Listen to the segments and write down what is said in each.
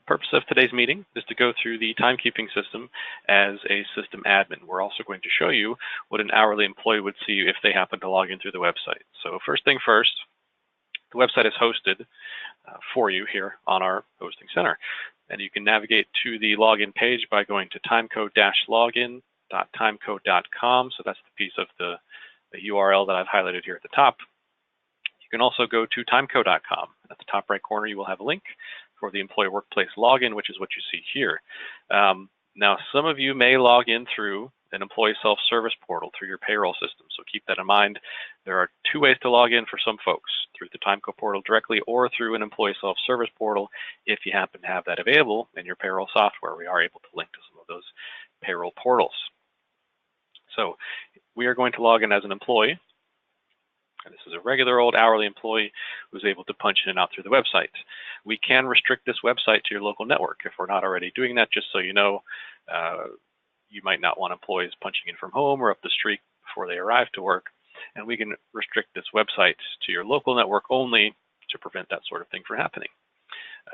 purpose of today's meeting is to go through the timekeeping system as a system admin. We're also going to show you what an hourly employee would see if they happen to log in through the website. So first thing first, the website is hosted for you here on our hosting center. And you can navigate to the login page by going to timeco-login.timeco.com. So that's the piece of the URL that I've highlighted here at the top. You can also go to timeco.com. At the top right corner, you will have a link for the employee workplace login, which is what you see here. Now, some of you may log in through an employee self-service portal through your payroll system. So keep that in mind. There are two ways to log in for some folks, through the Timeco portal directly or through an employee self-service portal. If you happen to have that available in your payroll software, we are able to link to some of those payroll portals. So we are going to log in as an employee. And this is a regular old hourly employee who's able to punch in and out through the website. We can restrict this website to your local network if we're not already doing that, just so you know. You might not want employees punching in from home or up the street before they arrive to work. And we can restrict this website to your local network only to prevent that sort of thing from happening.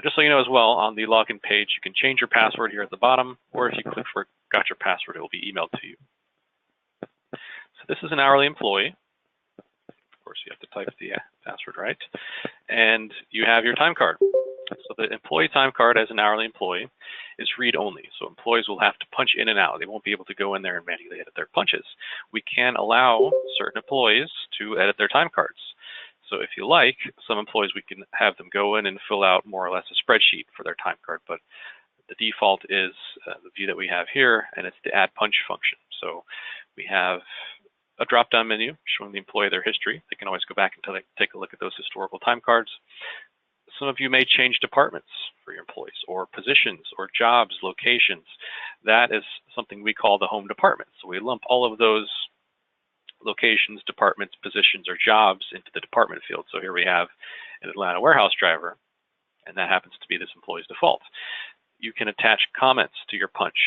Just so you know as well, on the login page, you can change your password here at the bottom, or if you click for Got Your Password, it will be emailed to you. So this is an hourly employee. Of course, you have to type the password right. And you have your time card. So the employee time card as an hourly employee is read-only. So employees will have to punch in and out. They won't be able to go in there and manually edit their punches. We can allow certain employees to edit their time cards. So if you like, some employees, we can have them go in and fill out more or less a spreadsheet for their time card. But the default is the view that we have here, and it's the add punch function. So we have a drop-down menu showing the employee their history. They can always go back and take a look at those historical time cards. Some of you may change departments for your employees, or positions, or jobs, locations. That is something we call the home department. So we lump all of those locations, departments, positions, or jobs into the department field. So here we have an Atlanta warehouse driver, and that happens to be this employee's default. You can attach comments to your punch.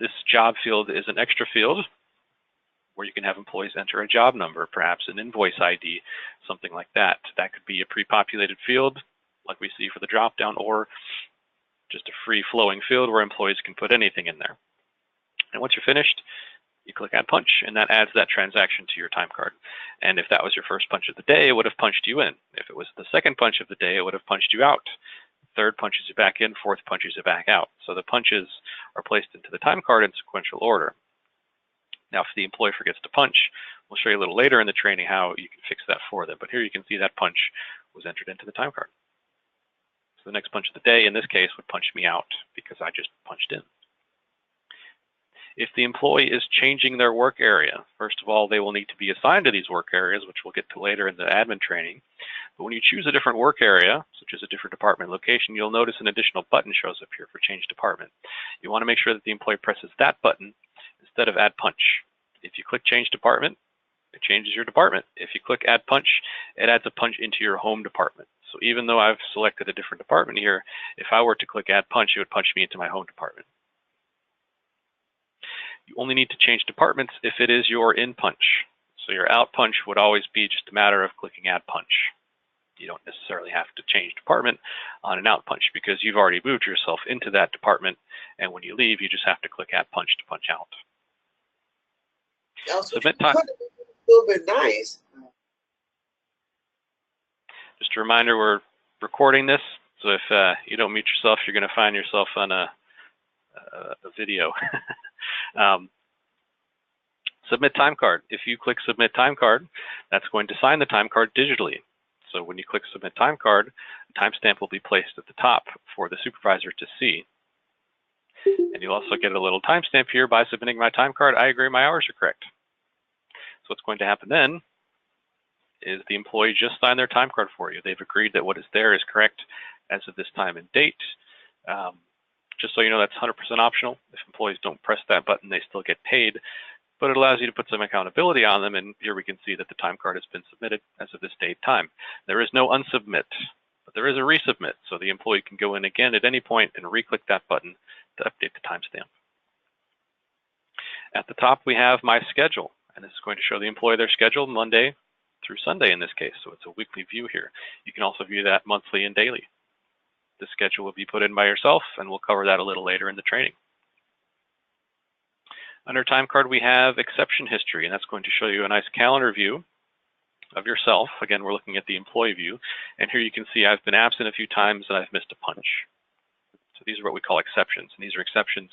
This job field is an extra field where you can have employees enter a job number, perhaps an invoice ID, something like that. That could be a pre-populated field, like we see for the drop-down, or just a free-flowing field where employees can put anything in there. And once you're finished, you click Add Punch, and that adds that transaction to your time card. And if that was your first punch of the day, it would have punched you in. If it was the second punch of the day, it would have punched you out. Third punches you back in, fourth punches you back out. So the punches are placed into the time card in sequential order. Now, if the employee forgets to punch, we'll show you a little later in the training how you can fix that for them. But here you can see that punch was entered into the time card. So the next punch of the day, in this case, would punch me out because I just punched in. If the employee is changing their work area, first of all, they will need to be assigned to these work areas, which we'll get to later in the admin training. But when you choose a different work area, such as a different department location, you'll notice an additional button shows up here for Change Department. You want to make sure that the employee presses that button instead of Add Punch. If you click Change Department, it changes your department. If you click Add Punch, it adds a punch into your home department. So even though I've selected a different department here, if I were to click Add Punch, it would punch me into my home department. You only need to change departments if it is your in punch. So your out punch would always be just a matter of clicking Add Punch. You don't necessarily have to change department on an out punch because you've already moved yourself into that department, and when you leave, you just have to click Add Punch to punch out. Submit time. A little bit nice. Just a reminder, we're recording this, so if you don't mute yourself, you're going to find yourself on a video. Submit time card. If you click Submit time card, that's going to sign the time card digitally. So when you click Submit time card, a timestamp will be placed at the top for the supervisor to see. And you'll also get a little timestamp here. By submitting my time card, I agree my hours are correct. So what's going to happen then is the employee just signed their time card for you. They've agreed that what is there is correct as of this time and date. Just so you know, that's 100% optional. If employees don't press that button, they still get paid, but it allows you to put some accountability on them, and here we can see that the time card has been submitted as of this date time. There is no unsubmit, but there is a resubmit, so the employee can go in again at any point and re-click that button to update the timestamp. At the top, we have My Schedule, and this is going to show the employee their schedule Monday through Sunday in this case, so it's a weekly view here. You can also view that monthly and daily. The schedule will be put in by yourself, and we'll cover that a little later in the training. Under time card, we have exception history, and that's going to show you a nice calendar view of yourself. Again, we're looking at the employee view, and here you can see I've been absent a few times and I've missed a punch. So these are what we call exceptions, and these are exceptions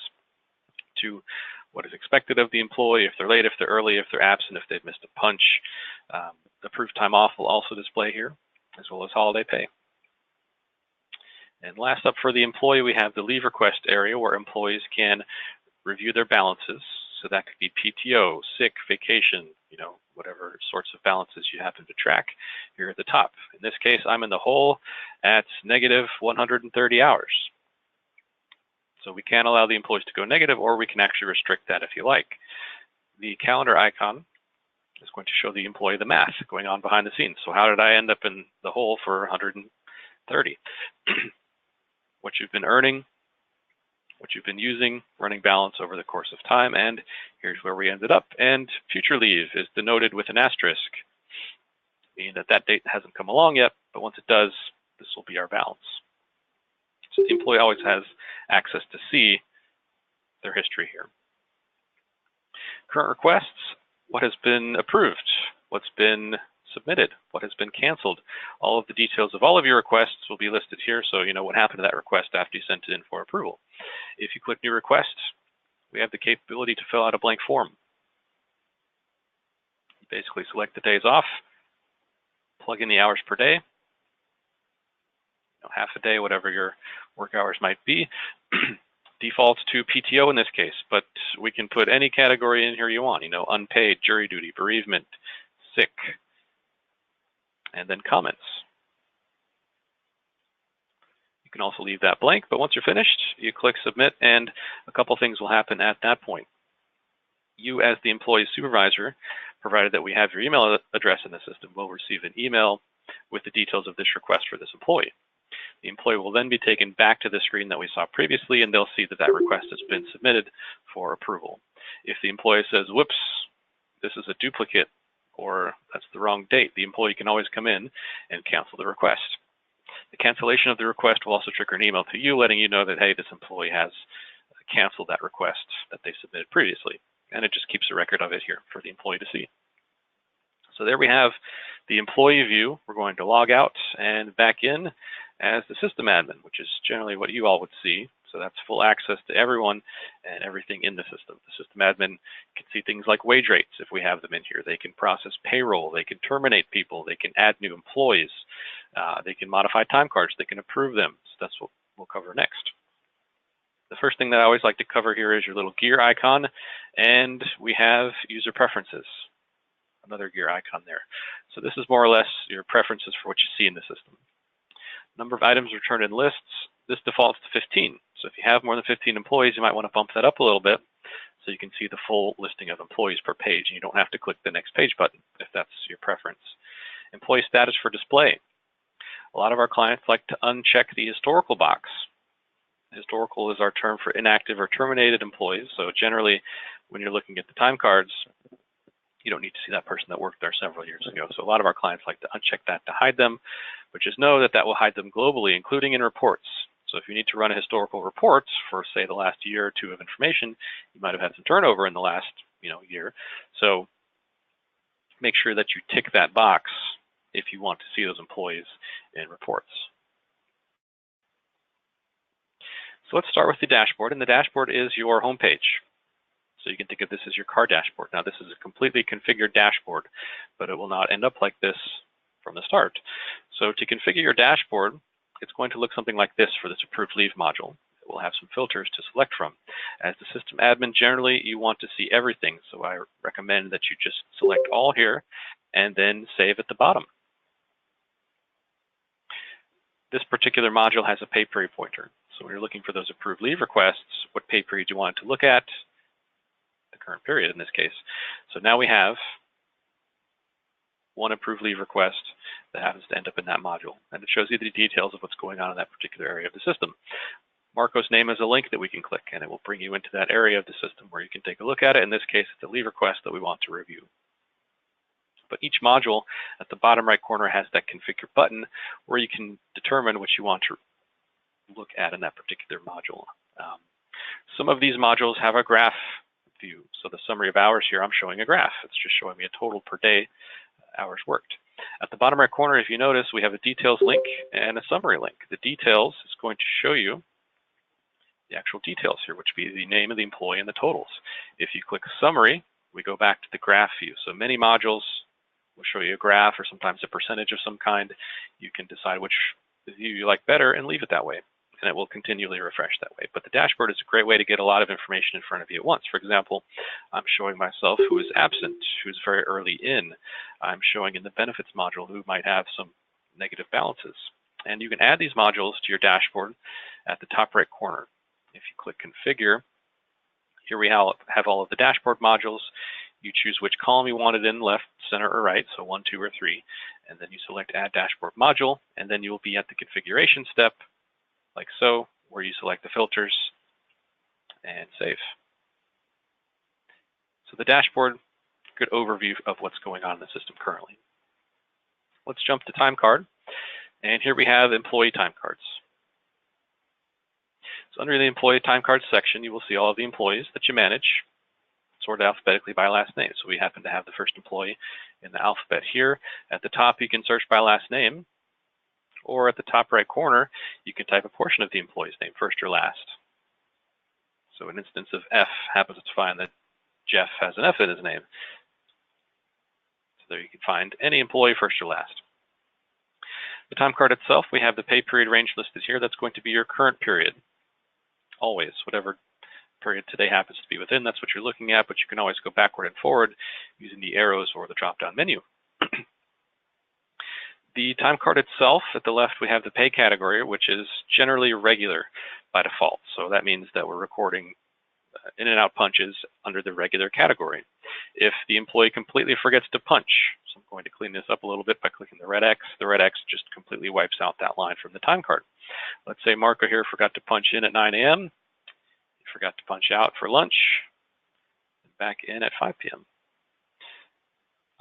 to what is expected of the employee, if they're late, if they're early, if they're absent, if they've missed a punch. Approved time off will also display here, as well as holiday pay. And last up for the employee, we have the leave request area where employees can review their balances. So that could be PTO, sick, vacation, whatever sorts of balances you happen to track here at the top. In this case, I'm in the hole at negative 130 hours. So we can allow the employees to go negative, or we can actually restrict that if you like. The calendar icon is going to show the employee the math going on behind the scenes. So how did I end up in the hole for 130? What you've been earning, what you've been using, running balance over the course of time, and here's where we ended up. And future leave is denoted with an asterisk, meaning that that date hasn't come along yet, but once it does, this will be our balance. So the employee always has access to see their history here. Current requests, what has been approved, what's been submitted, what has been canceled. All of the details of all of your requests will be listed here, so you know what happened to that request after you sent it in for approval. If you click New Request, we have the capability to fill out a blank form. You basically select the days off, plug in the hours per day, half a day, whatever your work hours might be. Defaults to PTO in this case, but we can put any category in here you want, unpaid, jury duty, bereavement, sick, and then comments. You can also leave that blank, but once you're finished, you click Submit, and a couple things will happen at that point. You, as the employee supervisor, provided that we have your email address in the system, will receive an email with the details of this request for this employee. The employee will then be taken back to the screen that we saw previously, and they'll see that that request has been submitted for approval. If the employee says, whoops, this is a duplicate, or that's the wrong date, the employee can always come in and cancel the request. The cancellation of the request will also trigger an email to you letting you know that, hey, this employee has canceled that request that they submitted previously. And it just keeps a record of it here for the employee to see. So there we have the employee view. We're going to log out and back in as the system admin, which is generally what you all would see. So that's full access to everyone and everything in the system. The system admin can see things like wage rates if we have them in here. They can process payroll. They can terminate people. They can add new employees. They can modify time cards. They can approve them. So that's what we'll cover next. The first thing that I always like to cover here is your little gear icon, and we have user preferences. Another gear icon there. So this is more or less your preferences for what you see in the system. Number of items returned in lists, this defaults to 15. So if you have more than 15 employees, you might want to bump that up a little bit so you can see the full listing of employees per page, and you don't have to click the next page button if that's your preference. Employee status for display. A lot of our clients like to uncheck the historical box. Historical is our term for inactive or terminated employees. So generally, when you're looking at the time cards, you don't need to see that person that worked there several years ago. So a lot of our clients like to uncheck that to hide them, but just know that that will hide them globally, including in reports. So if you need to run a historical report for, say, the last year or two of information, you might have had some turnover in the last year. So make sure that you tick that box if you want to see those employees in reports. So let's start with the dashboard, and the dashboard is your home page. So you can think of this as your car dashboard. Now this is a completely configured dashboard, but it will not end up like this from the start. So to configure your dashboard, it's going to look something like this for this approved leave module. It will have some filters to select from. As the system admin, generally you want to see everything, so I recommend that you just select all here and then save at the bottom. This particular module has a pay period pointer. So when you're looking for those approved leave requests, what pay period do you want to look at? The current period in this case. So now we have one approved leave request that happens to end up in that module. And it shows you the details of what's going on in that particular area of the system. Marco's name is a link that we can click, and it will bring you into that area of the system where you can take a look at it. In this case, it's a leave request that we want to review. But each module at the bottom right corner has that configure button where you can determine what you want to look at in that particular module. Some of these modules have a graph view. So the summary of hours here, I'm showing a graph. It's just showing me a total per day, hours worked. At the bottom right corner, if you notice, we have a details link and a summary link. The details is going to show you the actual details here, which would be the name of the employee and the totals. If you click summary, we go back to the graph view. So many modules will show you a graph or sometimes a percentage of some kind. You can decide which view you like better and leave it that way, and it will continually refresh that way. But the dashboard is a great way to get a lot of information in front of you at once. For example, I'm showing myself who is absent, who's very early in. I'm showing in the benefits module who might have some negative balances. And you can add these modules to your dashboard at the top right corner. If you click configure, here we have all of the dashboard modules. You choose which column you want it in, left, center, or right, so 1, 2, or 3, and then you select add dashboard module, and then you will be at the configuration step, like so, where you select the filters and save. So the dashboard, good overview of what's going on in the system currently. Let's jump to time card, and here we have employee time cards. So under the employee time card section, you will see all of the employees that you manage, sorted alphabetically by last name. So we happen to have the first employee in the alphabet here. At the top, you can search by last name, or at the top right corner, you can type a portion of the employee's name, first or last. So an instance of F happens to find that Jeff has an F in his name. So there you can find any employee, first or last. The time card itself, we have the pay period range listed here. That's going to be your current period. Always, whatever period today happens to be within, that's what you're looking at, but you can always go backward and forward using the arrows or the drop-down menu. The time card itself, at the left, we have the pay category, which is generally regular by default. So that means that we're recording in and out punches under the regular category. If the employee completely forgets to punch, so I'm going to clean this up a little bit by clicking the red X just completely wipes out that line from the time card. Let's say Marco here forgot to punch in at 9 a.m. He forgot to punch out for lunch, and back in at 5 p.m.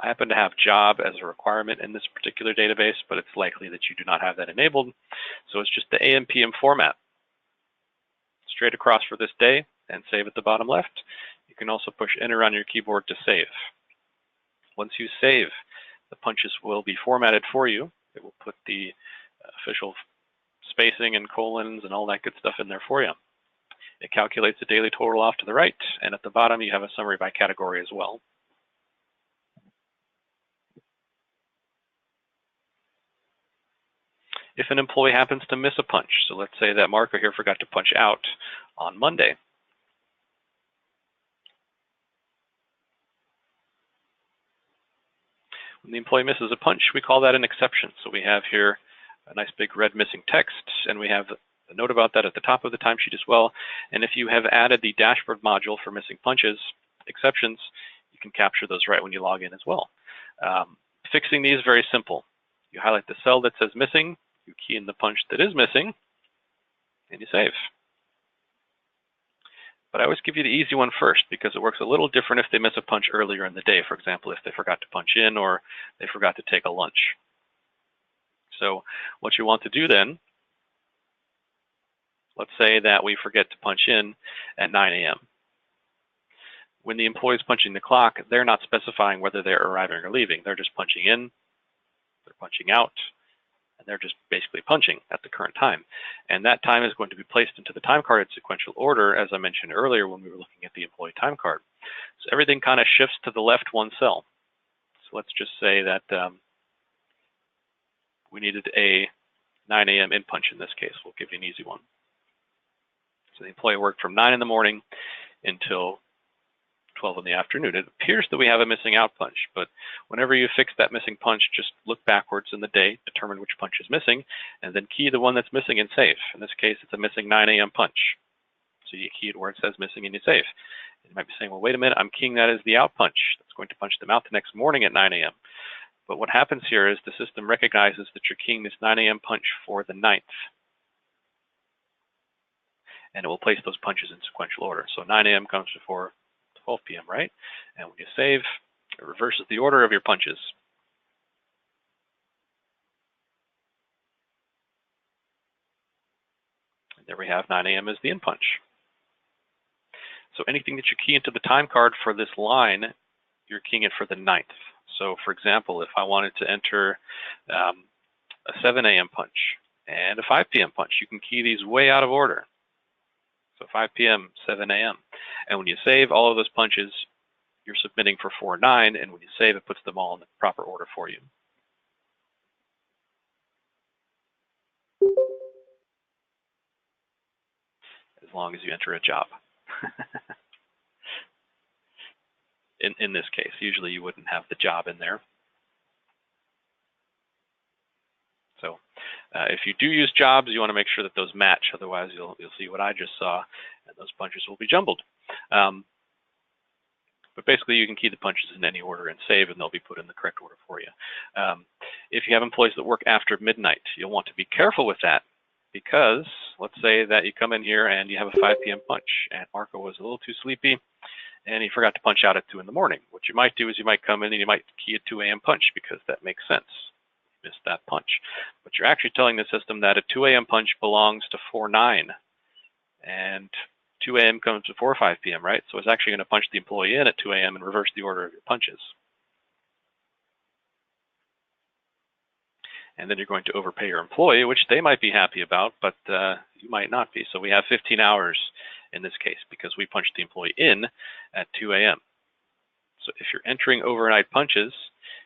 I happen to have job as a requirement in this particular database, but it's likely that you do not have that enabled. So it's just the AM PM format. Straight across for this day and save at the bottom left. You can also push enter on your keyboard to save. Once you save, the punches will be formatted for you. It will put the official spacing and colons and all that good stuff in there for you. It calculates the daily total off to the right, and at the bottom you have a summary by category as well. If an employee happens to miss a punch, so let's say that Marco here forgot to punch out on Monday. When the employee misses a punch, we call that an exception. So we have here a nice big red missing text, and we have a note about that at the top of the timesheet as well. And if you have added the dashboard module for missing punches, exceptions, you can capture those right when you log in as well. Fixing these is very simple. You highlight the cell that says missing, you key in the punch that is missing, and you save. But I always give you the easy one first because it works a little different if they miss a punch earlier in the day. For example, if they forgot to punch in or they forgot to take a lunch. So what you want to do then, let's say that we forget to punch in at 9 a.m. When the employee is punching the clock, they're not specifying whether they're arriving or leaving. They're just punching in, they're punching out, and they're just basically punching at the current time. And that time is going to be placed into the time card in sequential order, as I mentioned earlier when we were looking at the employee time card. So everything kind of shifts to the left one cell. So let's just say that we needed a 9 a.m. in punch in this case. We'll give you an easy one. So the employee worked from 9 in the morning until 12 in the afternoon. It appears that we have a missing out punch, but whenever you fix that missing punch, just look backwards in the day, determine which punch is missing, and then key the one that's missing and save. In this case, it's a missing 9 a.m. punch. So you key it where it says missing and you save. You might be saying, well, wait a minute, I'm keying that as the out punch. That's going to punch them out the next morning at 9 a.m. But what happens here is the system recognizes that you're keying this 9 a.m. punch for the 9th. And it will place those punches in sequential order. So 9 a.m. comes before 12 p.m., right? And when you save, it reverses the order of your punches. There we have 9 a.m. as the in punch. So anything that you key into the time card for this line, you're keying it for the 9th. So for example, if I wanted to enter a 7 a.m. punch and a 5 p.m. punch, you can key these way out of order. So 5 p.m., 7 a.m. And when you save all of those punches, you're submitting for 4/9, and when you save, it puts them all in the proper order for you. As long as you enter a job. in this case, usually you wouldn't have the job in there. So if you do use jobs, you want to make sure that those match. Otherwise, you'll see what I just saw, and those punches will be jumbled. But basically, you can key the punches in any order and save, and they'll be put in the correct order for you. If you have employees that work after midnight, you'll want to be careful with that, because let's say that you come in here and you have a 5 p.m. punch, and Marco was a little too sleepy, and he forgot to punch out at 2 in the morning. What you might do is you might come in and you might key a 2 a.m. punch, because that makes sense. You missed that punch. But you're actually telling the system that a 2 a.m. punch belongs to 4/9, and 2 a.m. comes before 5 p.m., right? So it's actually going to punch the employee in at 2 a.m. and reverse the order of your punches. And then you're going to overpay your employee, which they might be happy about, but you might not be. So we have 15 hours in this case because we punched the employee in at 2 a.m. So if you're entering overnight punches,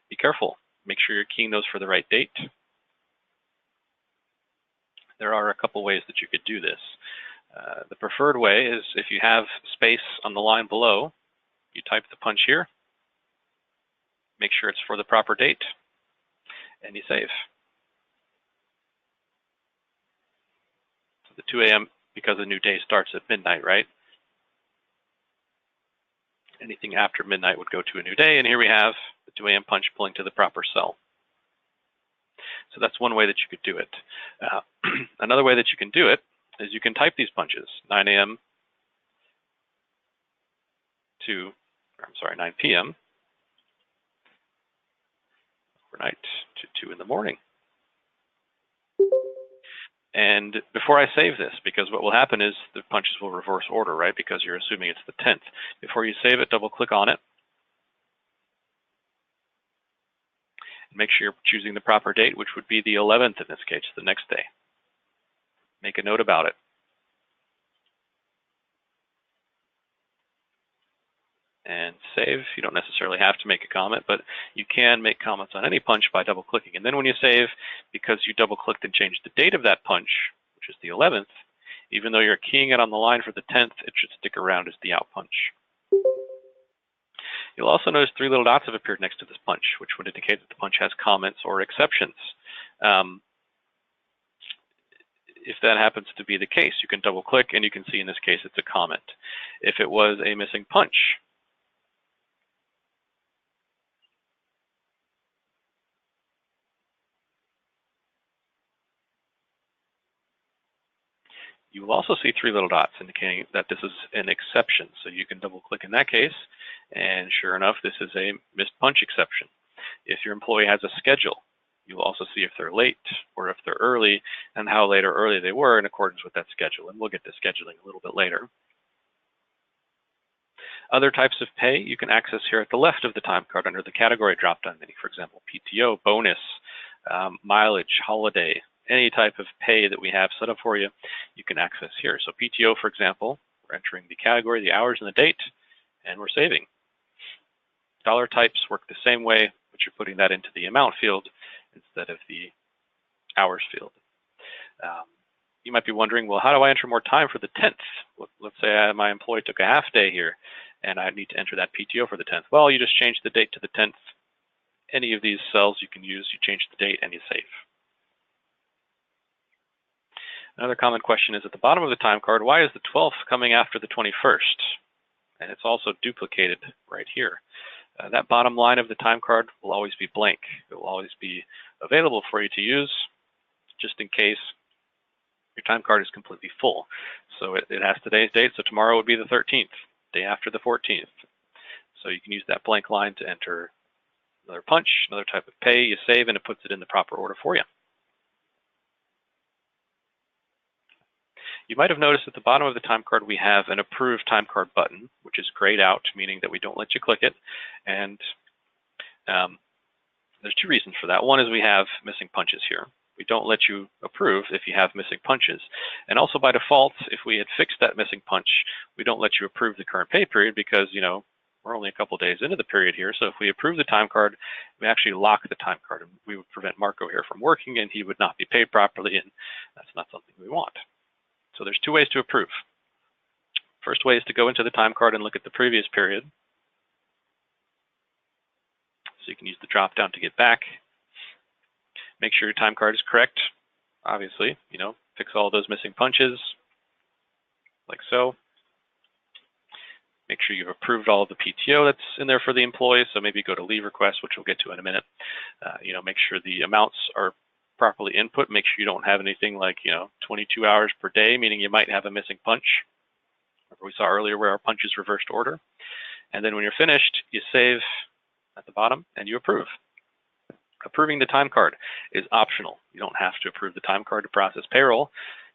be careful. Make sure you're keying those for the right date. There are a couple ways that you could do this. The preferred way is if you have space on the line below, you type the punch here, make sure it's for the proper date, and you save. So the 2 a.m., because the new day starts at midnight, right? Anything after midnight would go to a new day, and here we have the 2 a.m. punch pulling to the proper cell. So that's one way that you could do it. Another way that you can do it is you can type these punches, 9 a.m. to, 9 p.m. overnight to 2 in the morning. And before I save this, because what will happen is the punches will reverse order, right? Because you're assuming it's the 10th. Before you save it, double click on it. And make sure you're choosing the proper date, which would be the 11th in this case, the next day. Make a note about it. And save. You don't necessarily have to make a comment, but you can make comments on any punch by double clicking. And then when you save, because you double clicked and changed the date of that punch, which is the 11th, even though you're keying it on the line for the 10th, it should stick around as the out punch. You'll also notice 3 little dots have appeared next to this punch, which would indicate that the punch has comments or exceptions. If that happens to be the case, you can double click and you can see in this case it's a comment. If it was a missing punch, you will also see 3 little dots indicating that this is an exception. So you can double click in that case, and sure enough, this is a missed punch exception. If your employee has a schedule, you will also see if they're late or if they're early and how late or early they were in accordance with that schedule. And we'll get to scheduling a little bit later. Other types of pay you can access here at the left of the time card under the category drop-down menu. For example, PTO, bonus, mileage, holiday, any type of pay that we have set up for you, you can access here. So PTO, for example, we're entering the category, the hours and the date, and we're saving. Dollar types work the same way, but you're putting that into the amount field instead of the hours field. You might be wondering, well, how do I enter more time for the 10th? Let's say my employee took a half day here, and I need to enter that PTO for the 10th. Well, you just change the date to the 10th. Any of these cells you can use, you change the date and you save. Another common question is at the bottom of the time card, why is the 12th coming after the 21st? And it's also duplicated right here. That bottom line of the time card will always be blank. It will always be available for you to use just in case your time card is completely full. So it has today's date, so tomorrow would be the 13th, day after the 14th. So you can use that blank line to enter another punch, another type of pay, you save, and it puts it in the proper order for you. You might have noticed at the bottom of the time card we have an approved time card button, which is grayed out, meaning that we don't let you click it. And there's two reasons for that. One is we have missing punches here. We don't let you approve if you have missing punches. And also by default, if we had fixed that missing punch, we don't let you approve the current pay period because, we're only a couple days into the period here. So if we approve the time card, we actually lock the time card and we would prevent Marco here from working and he would not be paid properly, and that's not something we want. So there's two ways to approve. First way is to go into the time card and look at the previous period. So you can use the drop down to get back. Make sure your time card is correct. Obviously, fix all those missing punches, like so. Make sure you've approved all of the PTO that's in there for the employees. So maybe go to leave request, which we'll get to in a minute. Make sure the amounts are properly input. Make sure you don't have anything like, 22 hours per day, meaning you might have a missing punch. We saw earlier where our punch is reversed order. And then when you're finished, you save at the bottom and you approve. Approving the time card is optional. You don't have to approve the time card to process payroll.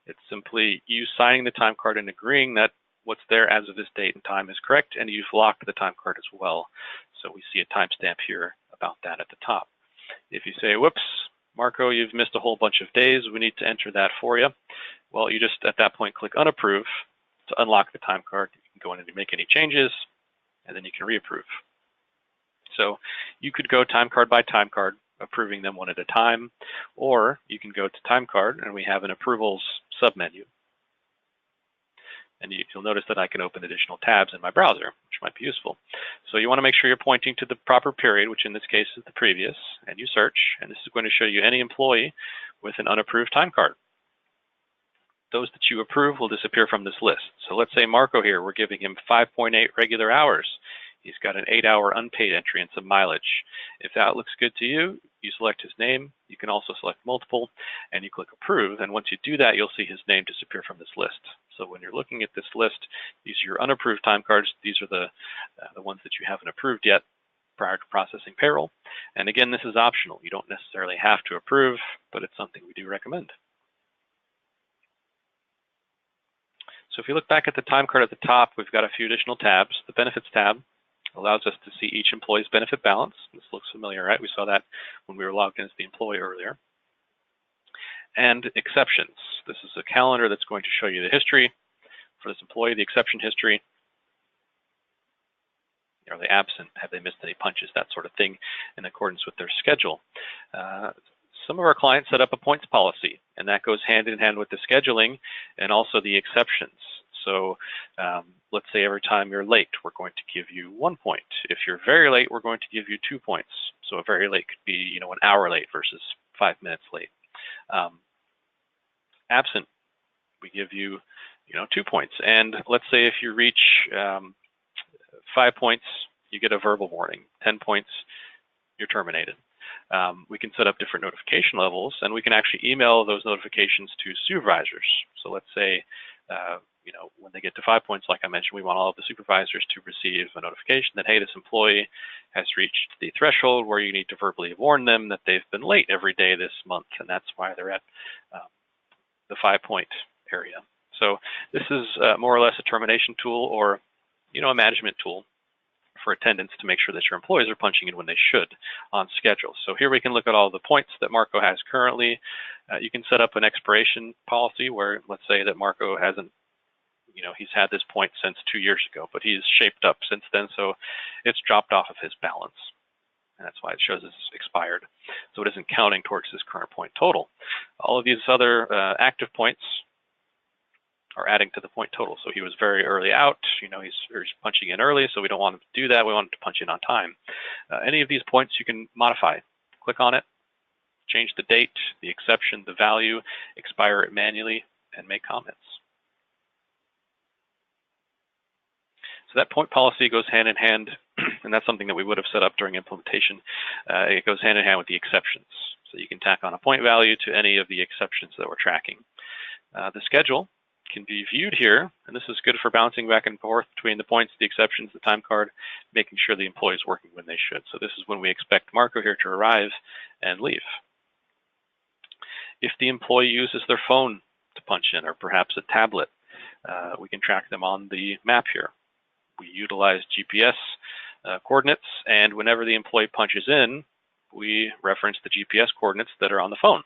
It's simply you signing the time card and agreeing that what's there as of this date and time is correct, and you've locked the time card as well. So we see a timestamp here about that at the top. If you say, whoops, Marco, you've missed a whole bunch of days, we need to enter that for you. Well, you just, at that point, click unapprove to unlock the time card. You can go in and make any changes, and then you can reapprove. So you could go time card by time card, approving them one at a time, or you can go to time card, and we have an approvals submenu. And you'll notice that I can open additional tabs in my browser, which might be useful. So you want to make sure you're pointing to the proper period, which in this case is the previous, and you search, and this is going to show you any employee with an unapproved time card. Those that you approve will disappear from this list. So let's say Marco here, we're giving him 5.8 regular hours. He's got an 8-hour unpaid entry and some mileage. If that looks good to you, you select his name. You can also select multiple, and you click approve. And once you do that, you'll see his name disappear from this list. So when you're looking at this list, these are your unapproved time cards. These are the ones that you haven't approved yet prior to processing payroll. And again, this is optional. You don't necessarily have to approve, but it's something we do recommend. So if you look back at the time card at the top, we've got a few additional tabs. The benefits tab allows us to see each employee's benefit balance. This looks familiar, right? We saw that when we were logged in as the employee earlier. And exceptions. This is a calendar that's going to show you the history for this employee, the exception history. Are they absent? Have they missed any punches? That sort of thing in accordance with their schedule. Some of our clients set up a points policy, and that goes hand in hand with the scheduling and also the exceptions. So let's say every time you're late, we're going to give you 1 point. If you're very late, we're going to give you 2 points. So a very late could be, an hour late versus 5 minutes late. Absent, we give you, 2 points. And let's say if you reach 5 points, you get a verbal warning. 10 points, you're terminated. We can set up different notification levels, and we can actually email those notifications to supervisors. So let's say, when they get to 5 points, like I mentioned, we want all of the supervisors to receive a notification that, hey, this employee has reached the threshold where you need to verbally warn them that they've been late every day this month, and that's why they're at the 5-point area. So this is more or less a termination tool or, a management tool for attendance to make sure that your employees are punching in when they should on schedule. So here we can look at all the points that Marco has currently. You can set up an expiration policy where, let's say that Marco hasn't, he's had this point since 2 years ago, but he's shaped up since then, so it's dropped off of his balance. And that's why it shows it's expired. So it isn't counting towards his current point total. All of these other active points are adding to the point total. So he was very early out, he's punching in early, so we don't want him to do that. We want him to punch in on time. Any of these points you can modify. Click on it, change the date, the exception, the value, expire it manually, and make comments. So that point policy goes hand in hand, and that's something that we would have set up during implementation. It goes hand in hand with the exceptions. So you can tack on a point value to any of the exceptions that we're tracking. The schedule can be viewed here, and this is good for bouncing back and forth between the points, the exceptions, the time card, making sure the employee is working when they should. So this is when we expect Marco here to arrive and leave. If the employee uses their phone to punch in, or perhaps a tablet. We can track them on the map here. We utilize GPS coordinates, and whenever the employee punches in, we reference the GPS coordinates that are on the phone,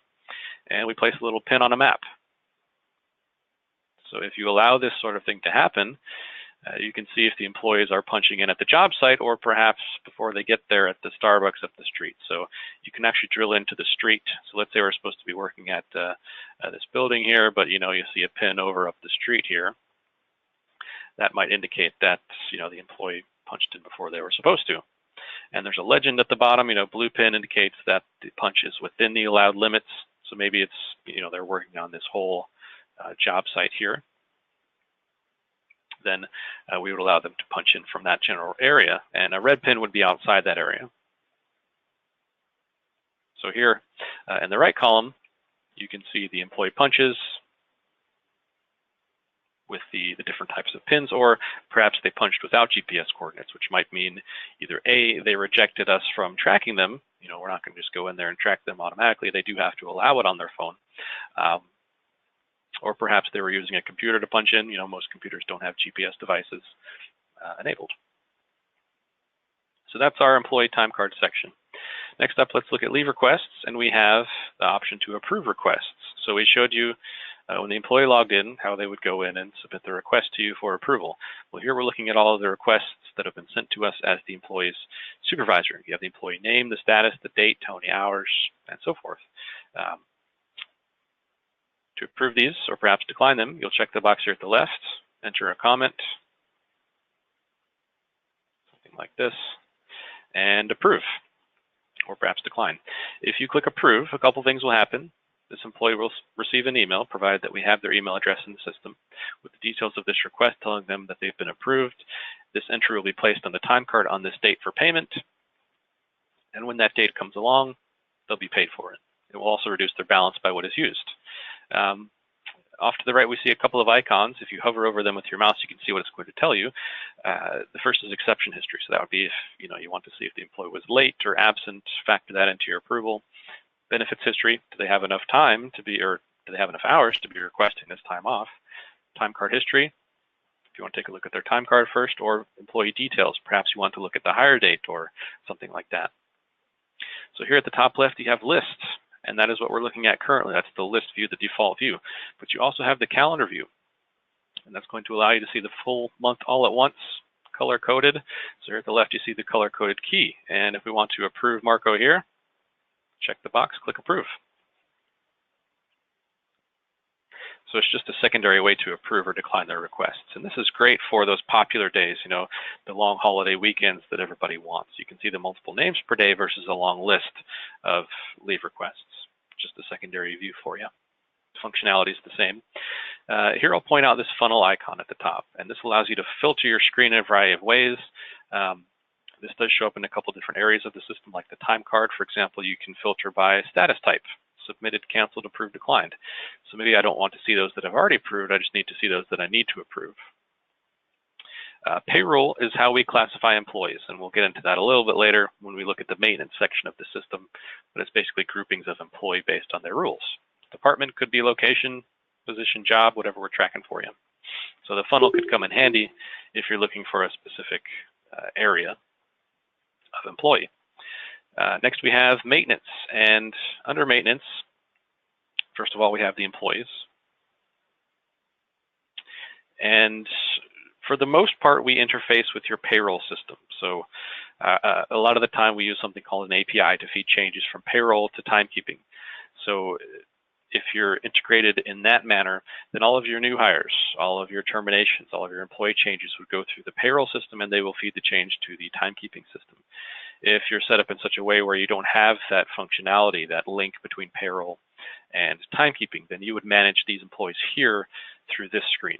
and we place a little pin on a map. So if you allow this sort of thing to happen, you can see if the employees are punching in at the job site or perhaps before they get there at the Starbucks up the street. So you can actually drill into the street. So let's say we're supposed to be working at this building here, but you see a pin over up the street here. That might indicate that the employee punched in before they were supposed to. And there's a legend at the bottom. Blue pin indicates that the punch is within the allowed limits. So maybe it's they're working on this whole job site here. Then we would allow them to punch in from that general area, and a red pin would be outside that area. So here in the right column, you can see the employee punches with the different types of pins, or perhaps they punched without GPS coordinates, which might mean either A, they rejected us from tracking them. We're not going to just go in there and track them automatically. They do have to allow it on their phone. Or perhaps they were using a computer to punch in. Most computers don't have GPS devices enabled. So that's our employee time card section. Next up, let's look at leave requests, and we have the option to approve requests. So we showed you when the employee logged in how they would go in and submit the request to you for approval. Well, here we're looking at all of the requests that have been sent to us as the employee's supervisor. You have the employee name, the status, the date, how many hours, and so forth. To approve these, or perhaps decline them, you'll check the box here at the left, enter a comment, something like this, and approve, or perhaps decline. If you click approve, a couple things will happen. This employee will receive an email, provided that we have their email address in the system, with the details of this request telling them that they've been approved. This entry will be placed on the time card on this date for payment, and when that date comes along, they'll be paid for it. It will also reduce their balance by what is used. Off to the right, we see a couple of icons. If you hover over them with your mouse, you can see what it's going to tell you. The first is exception history. So that would be if you want to see if the employee was late or absent, factor that into your approval. Benefits history, do they have enough time to be, or do they have enough hours to be requesting this time off? Time card history, if you want to take a look at their time card first, or employee details. Perhaps you want to look at the hire date or something like that. So here at the top left, you have lists. And that is what we're looking at currently. That's the list view, the default view. But you also have the calendar view. And that's going to allow you to see the full month all at once, color-coded. So here at the left, you see the color-coded key. And if we want to approve Marco here, check the box, click approve. So it's just a secondary way to approve or decline their requests. And this is great for those popular days, the long holiday weekends that everybody wants. You can see the multiple names per day versus a long list of leave requests. Just a secondary view for you. Functionality is the same. Here I'll point out this funnel icon at the top, and this allows you to filter your screen in a variety of ways. This does show up in a couple different areas of the system, like the time card. For example, you can filter by status type. Submitted, canceled, approved, declined. So maybe I don't want to see those that I've already approved. I just need to see those that I need to approve. Payroll is how we classify employees, and we'll get into that a little bit later when we look at the maintenance section of the system, but it's basically groupings of employee based on their rules. Department could be location, position, job, whatever we're tracking for you. So the funnel could come in handy if you're looking for a specific area of employee. Next, we have maintenance, and under maintenance, first of all, we have the employees. And for the most part, we interface with your payroll system. So a lot of the time, we use something called an API to feed changes from payroll to timekeeping. So if you're integrated in that manner, then all of your new hires, all of your terminations, all of your employee changes would go through the payroll system, and they will feed the change to the timekeeping system. If you're set up in such a way where you don't have that functionality, that link between payroll and timekeeping, then you would manage these employees here through this screen.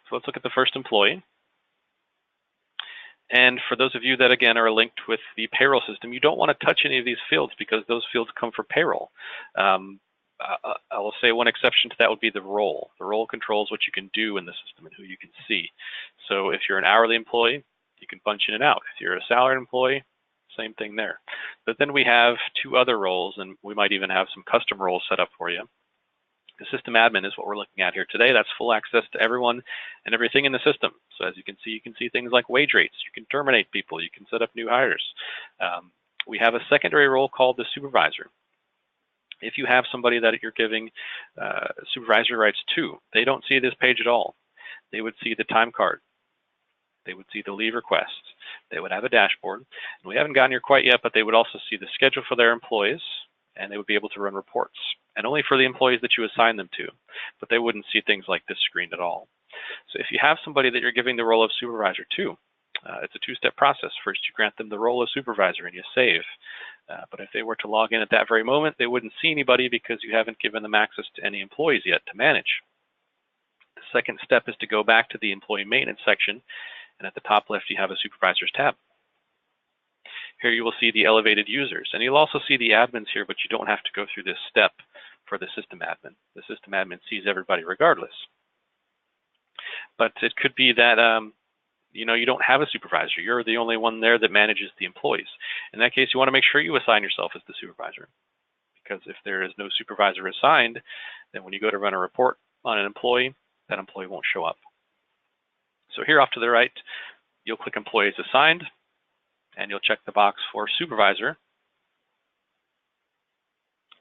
So let's look at the first employee. And for those of you that, again, are linked with the payroll system, you don't want to touch any of these fields because those fields come for payroll. I will say one exception to that would be the role. The role controls what you can do in the system and who you can see. So if you're an hourly employee, you can punch in and out. If you're a salaried employee, Same thing there. But then we have two other roles, and we might even have some custom roles set up for you. The system admin is what we're looking at here today. That's full access to everyone and everything in the system. So as you can see things like wage rates. You can terminate people. You can set up new hires. We have a secondary role called the supervisor. If you have somebody that you're giving supervisory rights to, they don't see this page at all. They would see the time card. They would see the leave request. They would have a dashboard. And we haven't gotten here quite yet, but they would also see the schedule for their employees, and they would be able to run reports, and only for the employees that you assign them to. But they wouldn't see things like this screen at all. So if you have somebody that you're giving the role of supervisor to, it's a two-step process. First, you grant them the role of supervisor and you save. But if they were to log in at that very moment, they wouldn't see anybody because you haven't given them access to any employees yet to manage. The second step is to go back to the employee maintenance section, and at the top left you have a supervisors tab. Here you will see the elevated users, and you'll also see the admins here, but you don't have to go through this step for the system admin. The system admin sees everybody regardless. But it could be that you don't have a supervisor. You're the only one there that manages the employees. In that case, you want to make sure you assign yourself as the supervisor, because if there is no supervisor assigned, then when you go to run a report on an employee, that employee won't show up. So here off to the right, you'll click Employees Assigned, and you'll check the box for Supervisor,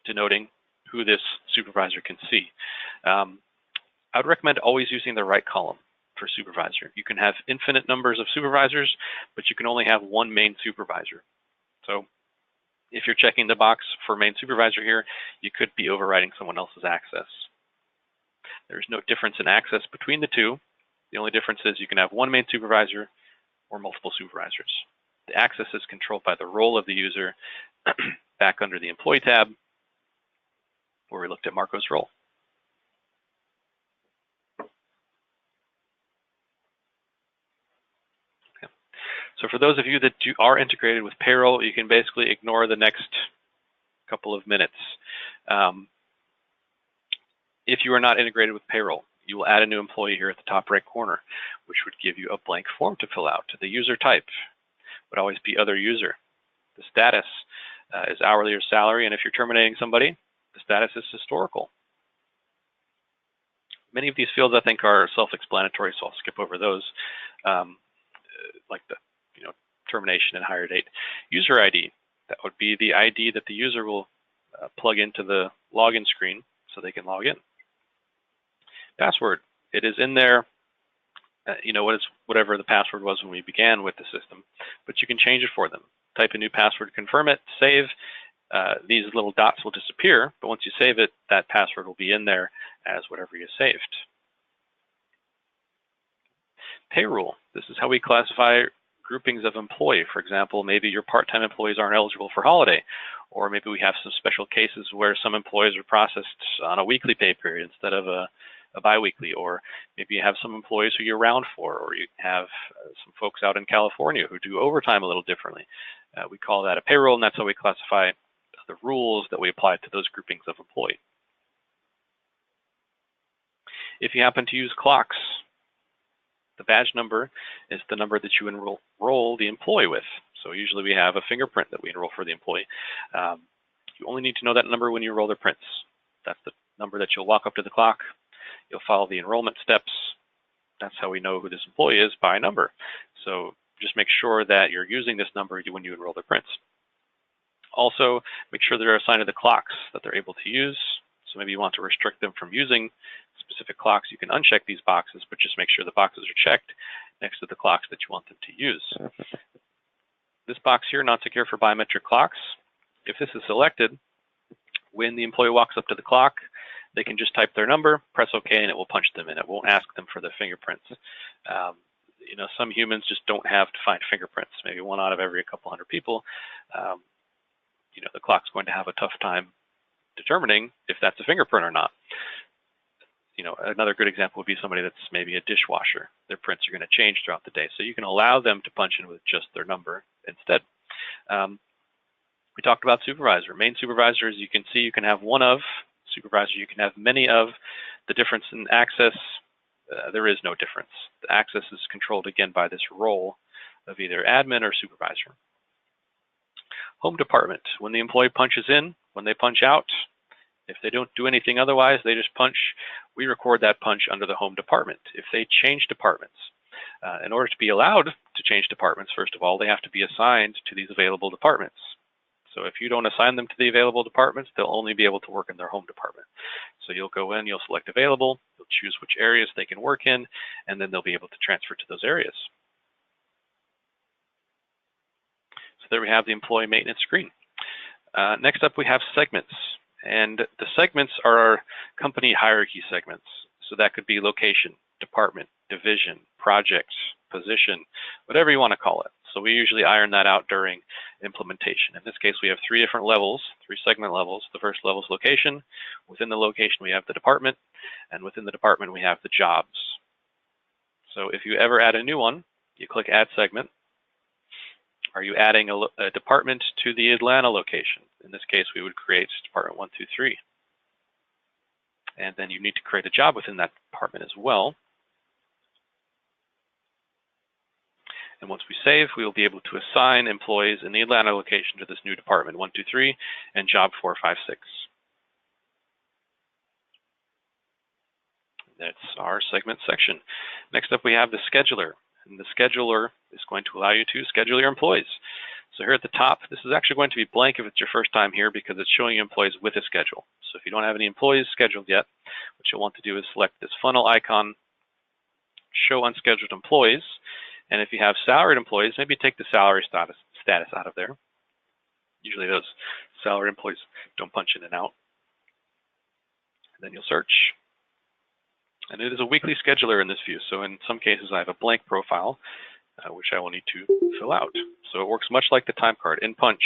denoting who this supervisor can see. I would recommend always using the right column for supervisor. You can have infinite numbers of supervisors, but you can only have one main supervisor. So if you're checking the box for main supervisor here, you could be overriding someone else's access. There's no difference in access between the two. The only difference is you can have one main supervisor or multiple supervisors. The access is controlled by the role of the user back under the Employee tab, where we looked at Marco's role. Okay. So for those of you that are integrated with payroll, you can basically ignore the next couple of minutes. If you are not integrated with payroll, you will add a new employee here at the top right corner, which would give you a blank form to fill out. The user type would always be other user. The status is hourly or salary, and if you're terminating somebody, the status is historical. Many of these fields I think are self-explanatory, so I'll skip over those, like the termination and hire date. User ID, that would be the ID that the user will plug into the login screen so they can log in. Password, it is in there, whatever the password was when we began with the system, but you can change it for them. Type a new password, confirm it, save. These little dots will disappear, but once you save it, that password will be in there as whatever you saved. Pay rule, this is how we classify groupings of employee. For example, maybe your part-time employees aren't eligible for holiday, or maybe we have some special cases where some employees are processed on a weekly pay period instead of a bi-weekly, or maybe you have some employees who you're round for, or you have some folks out in California who do overtime a little differently. We call that a payroll, and that's how we classify the rules that we apply to those groupings of employee. If you happen to use clocks, the badge number is the number that you enroll the employee with. So usually we have a fingerprint that we enroll for the employee. You only need to know that number when you enroll their prints. That's the number that you'll walk up to the clock. You'll follow the enrollment steps. That's how we know who this employee is, by number. So just make sure that you're using this number when you enroll their prints. Also, make sure they're assigned to the clocks that they're able to use. So maybe you want to restrict them from using specific clocks. You can uncheck these boxes, but just make sure the boxes are checked next to the clocks that you want them to use. This box here, not secure for biometric clocks, if this is selected, when the employee walks up to the clock, they can just type their number, press OK, and it will punch them in. It won't ask them for their fingerprints. Some humans just don't have defined fingerprints. Maybe one out of every couple hundred people. The clock's going to have a tough time determining if that's a fingerprint or not. Another good example would be somebody that's maybe a dishwasher. Their prints are going to change throughout the day, so you can allow them to punch in with just their number instead. We talked about supervisor. Main supervisors, you can see you can have one of. Supervisor, you can have many of. The difference in access, there is no difference. The access is controlled again by this role of either admin or supervisor. Home department, when the employee punches in, when they punch out, if they don't do anything otherwise, they just punch, we record that punch under the home department. If they change departments, in order to be allowed to change departments, first of all, they have to be assigned to these available departments. So if you don't assign them to the available departments, they'll only be able to work in their home department. So you'll go in, you'll select available, you'll choose which areas they can work in, and then they'll be able to transfer to those areas. So there we have the employee maintenance screen. Next up, we have segments. And the segments are our company hierarchy segments. So that could be location, department, division, project, position, whatever you want to call it. So we usually iron that out during implementation. In this case, we have 3 different levels, 3 segment levels. The first level is location. Within the location, we have the department. And within the department, we have the jobs. So if you ever add a new one, you click Add Segment. Are you adding a department to the Atlanta location? In this case, we would create Department 123. And then you need to create a job within that department as well. And once we save, we will be able to assign employees in the Atlanta location to this new department 123 and job 456. That's our segment section. Next up, we have the scheduler. And the scheduler is going to allow you to schedule your employees. So here at the top, this is actually going to be blank if it's your first time here because it's showing you employees with a schedule. So if you don't have any employees scheduled yet, what you'll want to do is select this funnel icon, show unscheduled employees. And if you have salaried employees, maybe take the salary status out of there. Usually those salaried employees don't punch in and out. And then you'll search. And it is a weekly scheduler in this view. So in some cases, I have a blank profile, which I will need to fill out. So it works much like the time card, in punch,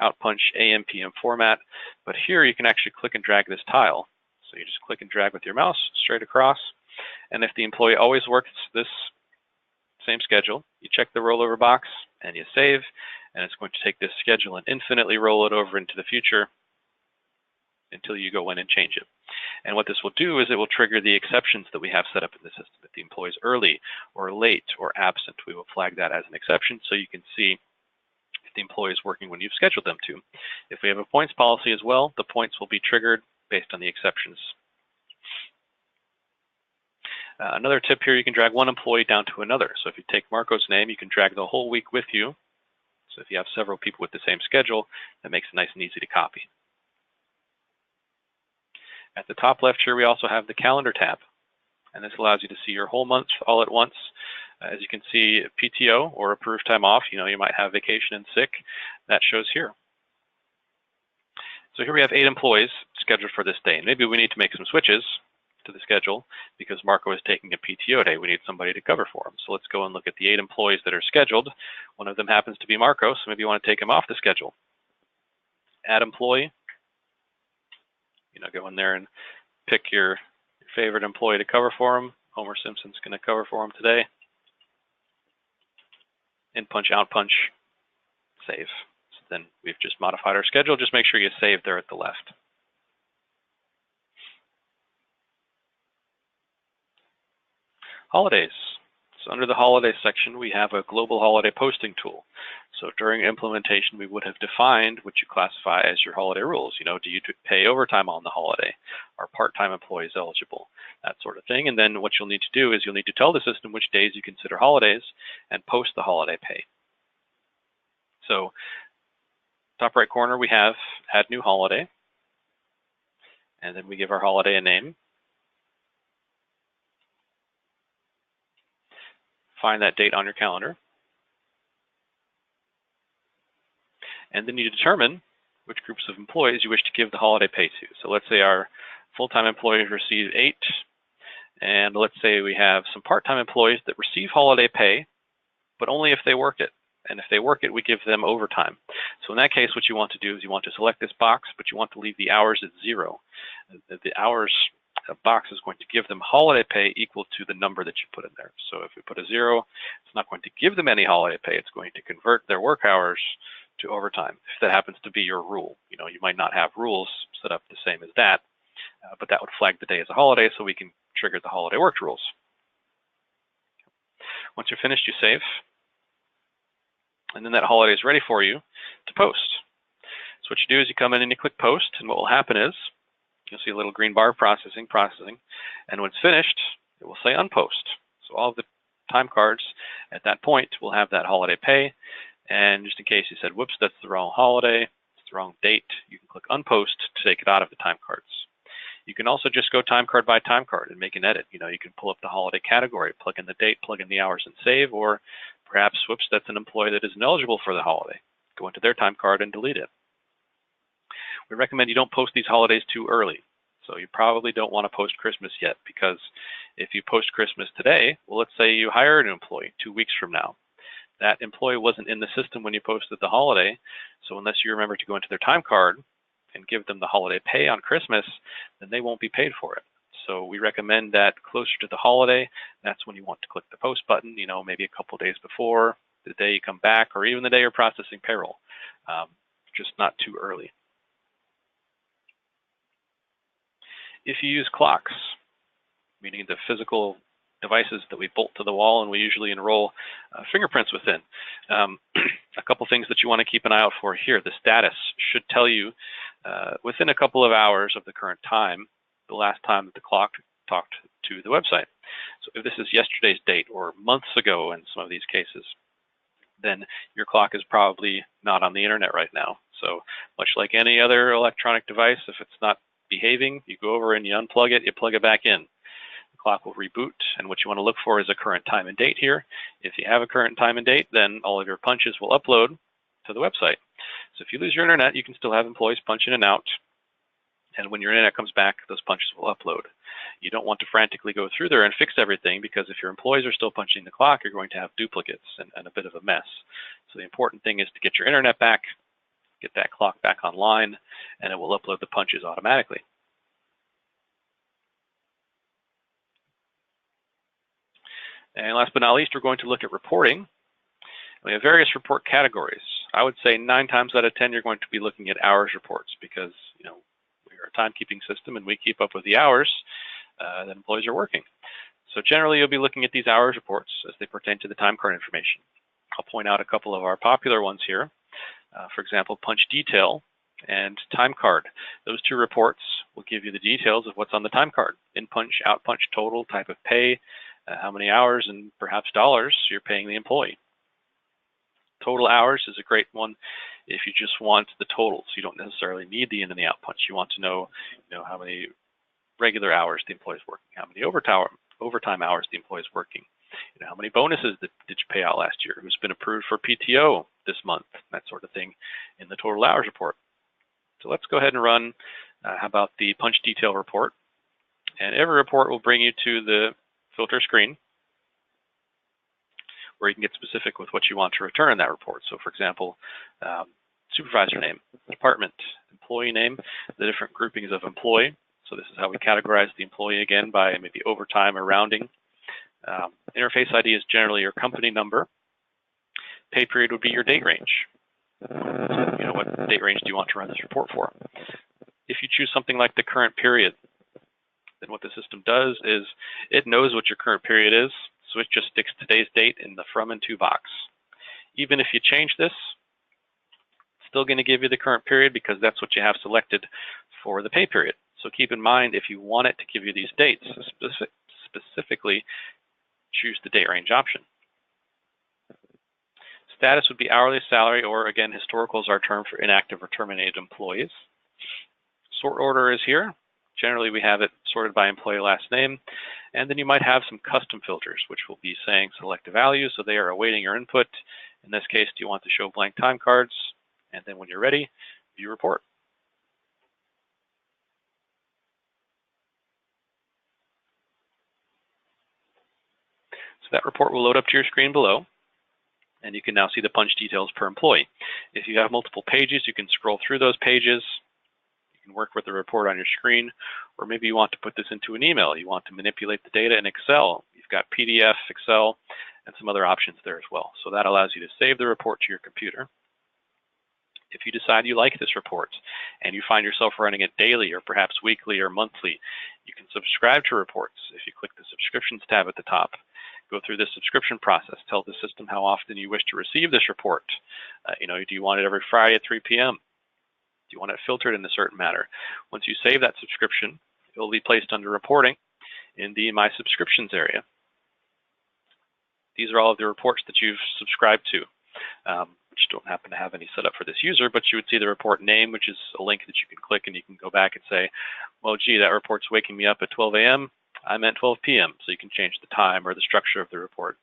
out punch, AM, PM format. But here you can actually click and drag this tile. So you just click and drag with your mouse straight across. And if the employee always works this same schedule, you check the rollover box and you save. And it's going to take this schedule and infinitely roll it over into the future until you go in and change it. And what this will do is it will trigger the exceptions that we have set up in the system. If the employee is early or late or absent, we will flag that as an exception so you can see if the employee is working when you've scheduled them to. If we have a points policy as well, the points will be triggered based on the exceptions. Another tip here, you can drag one employee down to another. So if you take Marco's name, you can drag the whole week with you. So if you have several people with the same schedule, that makes it nice and easy to copy. At the top left here, we also have the calendar tab, and this allows you to see your whole month all at once. As you can see, PTO or approved time off, you might have vacation and sick, that shows here. So here we have 8 employees scheduled for this day, and maybe we need to make some switches to the schedule because Marco is taking a PTO day. We need somebody to cover for him. So let's go and look at the 8 employees that are scheduled. One of them happens to be Marco, so maybe you want to take him off the schedule. Add employee. Go in there and pick your favorite employee to cover for him. Homer Simpson's going to cover for him today. In punch, out punch, save. So then we've just modified our schedule. Just make sure you save there at the left. Holidays. So under the holiday section, we have a global holiday posting tool. So during implementation, we would have defined what you classify as your holiday rules. Do you pay overtime on the holiday? Are part-time employees eligible? That sort of thing. And then what you'll need to do is you'll need to tell the system which days you consider holidays and post the holiday pay. So top right corner, we have add new holiday. And then we give our holiday a name. Find that date on your calendar. And then you determine which groups of employees you wish to give the holiday pay to. So let's say our full-time employees receive 8, and let's say we have some part-time employees that receive holiday pay, but only if they work it. And if they work it, we give them overtime. So in that case, what you want to do is you want to select this box, but you want to leave the hours at 0. The hours box is going to give them holiday pay equal to the number that you put in there. So if we put a 0, it's not going to give them any holiday pay. It's going to convert their work hours to overtime, if that happens to be your rule. You might not have rules set up the same as that, but that would flag the day as a holiday so we can trigger the holiday worked rules. Once you're finished, you save. And then that holiday is ready for you to post. So what you do is you come in and you click post, and what will happen is you'll see a little green bar processing, and when it's finished, it will say unpost. So all of the time cards at that point will have that holiday pay, and just in case you said, whoops, that's the wrong holiday, it's the wrong date, you can click unpost to take it out of the time cards. You can also just go time card by time card and make an edit. You can pull up the holiday category, plug in the date, plug in the hours, and save, or perhaps, whoops, that's an employee that isn't eligible for the holiday. Go into their time card and delete it. We recommend you don't post these holidays too early. So you probably don't want to post Christmas yet, because if you post Christmas today, well, let's say you hired an employee 2 weeks from now. That employee wasn't in the system when you posted the holiday, so unless you remember to go into their time card and give them the holiday pay on Christmas, then they won't be paid for it. So we recommend that closer to the holiday, that's when you want to click the post button, maybe a couple days before, the day you come back, or even the day you're processing payroll, just not too early. If you use clocks, meaning the physical devices that we bolt to the wall and we usually enroll fingerprints within, a couple things that you want to keep an eye out for here. The status should tell you within a couple of hours of the current time, the last time that the clock talked to the website. So if this is yesterday's date or months ago in some of these cases, then your clock is probably not on the internet right now. So much like any other electronic device, if it's not behaving, you go over and you unplug it, you plug it back in. The clock will reboot, and what you want to look for is a current time and date here. If you have a current time and date, then all of your punches will upload to the website. So if you lose your internet, you can still have employees punch in and out, and when your internet comes back, those punches will upload. You don't want to frantically go through there and fix everything, because if your employees are still punching the clock, you're going to have duplicates and a bit of a mess. So the important thing is to get your internet back, get that clock back online, and it will upload the punches automatically. And last but not least, we're going to look at reporting. We have various report categories. I would say 9 times out of 10, you're going to be looking at hours reports, because we are a timekeeping system and we keep up with the hours that employees are working. So generally, you'll be looking at these hours reports as they pertain to the time card information. I'll point out a couple of our popular ones here. For example, punch detail and time card. Those 2 reports will give you the details of what's on the time card: in punch, out punch, total, type of pay, how many hours, and perhaps dollars you're paying the employee. Total hours is a great one if you just want the totals. You don't necessarily need the in and the out punch. You want to know, how many regular hours the employee is working, how many overtime hours the employee is working, how many bonuses did you pay out last year, who's been approved for PTO this month, that sort of thing in the total hours report. So let's go ahead and run, how about the punch detail report? And every report will bring you to the filter screen, where you can get specific with what you want to return in that report. So for example, supervisor name, department, employee name, the different groupings of employee. So this is how we categorize the employee, again, by maybe overtime or rounding. Interface ID is generally your company number. Pay period would be your date range. So, what date range do you want to run this report for? If you choose something like the current period, then what the system does is it knows what your current period is, so it just sticks today's date in the from and to box. Even if you change this, it's still going to give you the current period, because that's what you have selected for the pay period. So keep in mind, if you want it to give you these dates, specifically choose the date range option. Status would be hourly salary, or again, historical is our term for inactive or terminated employees. Sort order is here. Generally, we have it sorted by employee last name, and then you might have some custom filters, which will be saying select a value, so they are awaiting your input. In this case, do you want to show blank time cards? And then when you're ready, view report. So that report will load up to your screen below, and you can now see the punch details per employee. If you have multiple pages, you can scroll through those pages. You can work with the report on your screen, or maybe you want to put this into an email. You want to manipulate the data in Excel. You've got PDF, Excel, and some other options there as well. So that allows you to save the report to your computer. If you decide you like this report and you find yourself running it daily or perhaps weekly or monthly, you can subscribe to reports if you click the subscriptions tab at the top. Go through this subscription process. Tell the system how often you wish to receive this report. Do you want it every Friday at 3 p.m.? Do you want it filtered in a certain manner? Once you save that subscription, it will be placed under reporting in the My Subscriptions area. These are all of the reports that you've subscribed to, which don't happen to have any set up for this user, but you would see the report name, which is a link that you can click, and you can go back and say, well, gee, that report's waking me up at 12 a.m. I meant 12 p.m., so you can change the time or the structure of the report.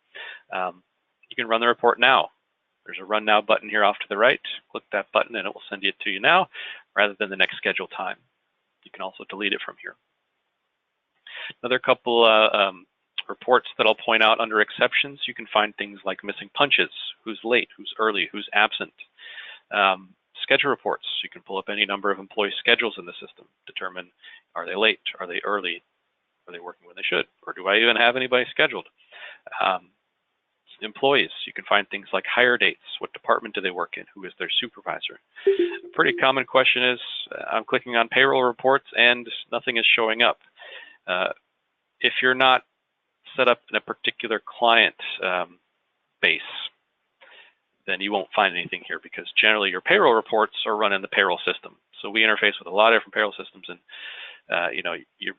You can run the report now. There's a Run Now button here off to the right. Click that button and it will send it to you now rather than the next scheduled time. You can also delete it from here. Another couple reports that I'll point out under exceptions, you can find things like missing punches, who's late, who's early, who's absent. Schedule reports, you can pull up any number of employee schedules in the system, determine are they late, are they early, are they working when they should, or do I even have anybody scheduled? Employees, you can find things like hire dates, what department do they work in, who is their supervisor. A pretty common question is, I'm clicking on payroll reports and nothing is showing up. If you're not set up in a particular client base, then you won't find anything here because generally your payroll reports are run in the payroll system. So we interface with a lot of different payroll systems, and you're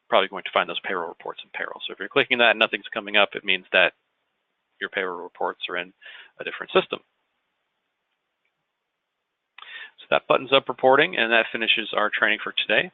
probably going to find those payroll reports in payroll. So if you're clicking that and nothing's coming up, it means that your payroll reports are in a different system. So that buttons up reporting, and that finishes our training for today.